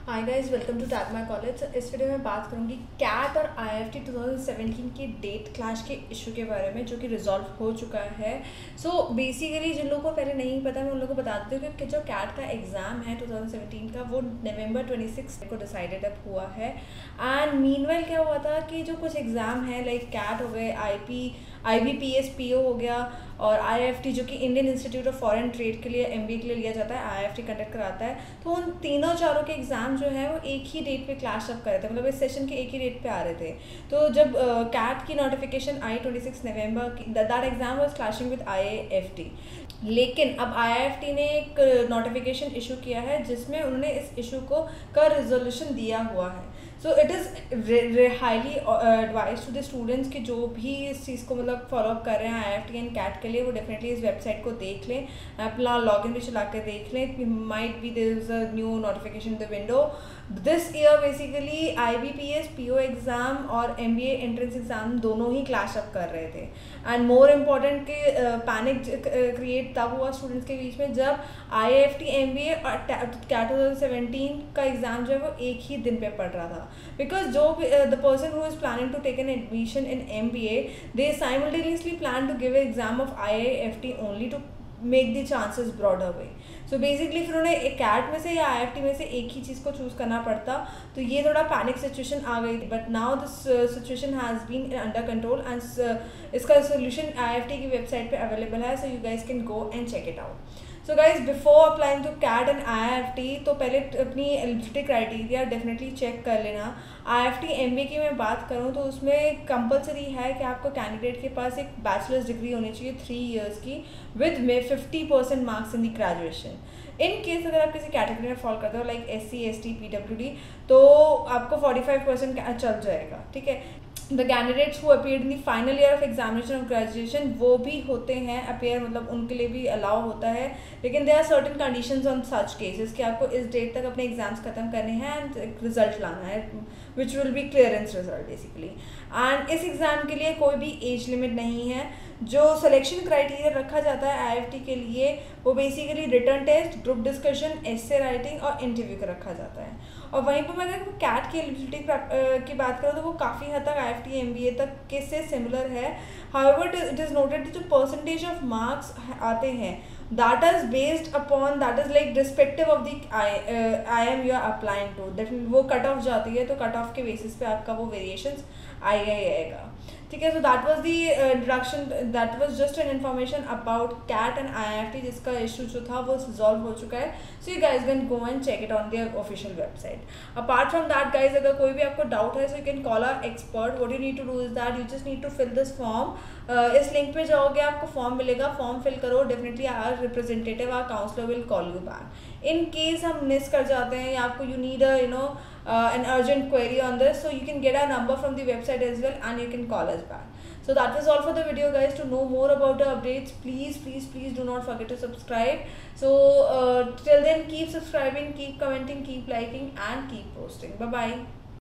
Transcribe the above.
Hi guys, welcome to टैगमा college. इस video में बात करूंगी कैट और आईएफटी 2017 की डेट क्लैश के इशू के बारे में, जो कि रिजॉल्व हो चुका है। सो बेसिकली जिन लोगों को पहले नहीं पता, मैं उन लोगों को बता देती हूँ कि जो कैट का एग्ज़ाम है 2017 का, वो नवंबर 26 को डिसाइडेड अप हुआ है। एंड मीनवाइल क्या हुआ था कि जो कुछ एग्ज़ाम है लाइक कैट हो गए, IBPS PO हो गया, और IIFT जो कि Indian institute of foreign trade के लिए MBA के लिए लिया जाता है, IIFT कंडक्ट कराता है। तो उन तीनों चारों के एग्ज़ाम जो है वो एक ही डेट पे क्लैश अप कर रहे थे, मतलब इस सेशन के एक ही डेट पे आ रहे थे। तो जब कैट की नोटिफिकेशन आई 26 नवंबर की, that exam was clashing with IIFT। लेकिन अब IIFT ने एक नोटिफिकेशन इशू किया है जिसमें उन्होंने इस इशू का रिजोल्यूशन दिया हुआ है। So it is highly advise to the students कि जो भी इस चीज़ को मतलब फॉलोअप कर रहे हैं IIFT एंड कैट के लिए, वो डेफिनेटली इस वेबसाइट को देख लें, अपना लॉगिन भी चला कर देख लें। Might be there is a new notification in the window this year. Basically IBPS PO exam और MBA एंट्रेंस एग्ज़ाम दोनों ही क्लैश अप कर रहे थे। एंड मोर इम्पॉर्टेंट कि पैनिक क्रिएट तब हुआ स्टूडेंट्स के बीच में जब IIFT MBA और कैट 2017 का एग्ज़ाम जो है वो एक ही दिन पे पड़ रहा था। Because the person who is planning to take an admission in MBA, they simultaneously plan to give an exam of IIFT only to make the chances broader way. So basically फिर उन्हें एक कैट में से या IIFT में से एक ही चीज़ को चूज़ करना पड़ता, तो ये थोड़ा पैनिक सिचुएशन आ गई। But now this situation has been under control and इसका सोल्यूशन IIFT की वेबसाइट पे अवेलेबल है, so you guys can go and check it out. So guys, before applying to CAT and IIFT, तो पहले अपनी eligibility criteria definitely check कर लेना। IIFT MBA की मैं बात करूँ तो उसमें कंपलसरी है कि आपको कैंडिडेट के पास एक बैचलर्स डिग्री होनी चाहिए 3 इयर्स की, विद में 50% marks in the graduation. In case अगर आप किसी कैटेगरी में फॉल करते हो लाइक SC ST PWD, तो आपको 45% चल जाएगा, ठीक है। The candidates who appeared in the final year of examination of graduation, वो भी होते हैं अपीयर, मतलब उनके लिए भी अलाउ होता है। लेकिन there are certain conditions on such cases कि आपको इस डेट तक अपने एग्जाम्स खत्म करने हैं एंड रिजल्ट लाना है, which will be clearance result basically. And इस एग्ज़ाम के लिए कोई भी एज लिमिट नहीं है। जो सिलेक्शन क्राइटेरिया रखा जाता है IIFT के लिए, वो basically written test, group discussion, essay writing और इंटरव्यू का रखा जाता है। और वहीं पर मैं अगर कैट की एलिजिबिलिटी की बात करूँ तो वो काफ़ी हद तक IIFT MBA तक के से सिमिलर है। हाउएवर इट इज़ नोटेड जो परसेंटेज ऑफ मार्क्स आते हैं, that is based upon, that is like respective of the IIM you are applying to, definitely वो कट ऑफ जाती है, तो कट ऑफ के बेसिस पे आपका वो वेरिएशंस आएगा, ठीक है। So that was the introduction, that was just an information about CAT and IIFT, जिसका इशू जो था वो रिजॉल्व हो चुका है। So you guys can go and check it on their official website. Apart from that guys, अगर कोई भी आपको डाउट है, so you can call our expert. What you need to do is that you just need to fill this form. इस link पे जाओगे, आपको form मिलेगा, फॉर्म फिल करो, definitely our representative, our counsellor will call you back. In case हम miss कर जाते हैं या आपको you need an urgent query on this, so you can get our number from the website as well and you can call us back. So that was all for the video guys. To know more about the updates, please do not forget to subscribe. So till then, keep subscribing, keep commenting, keep liking and keep posting. Bye bye.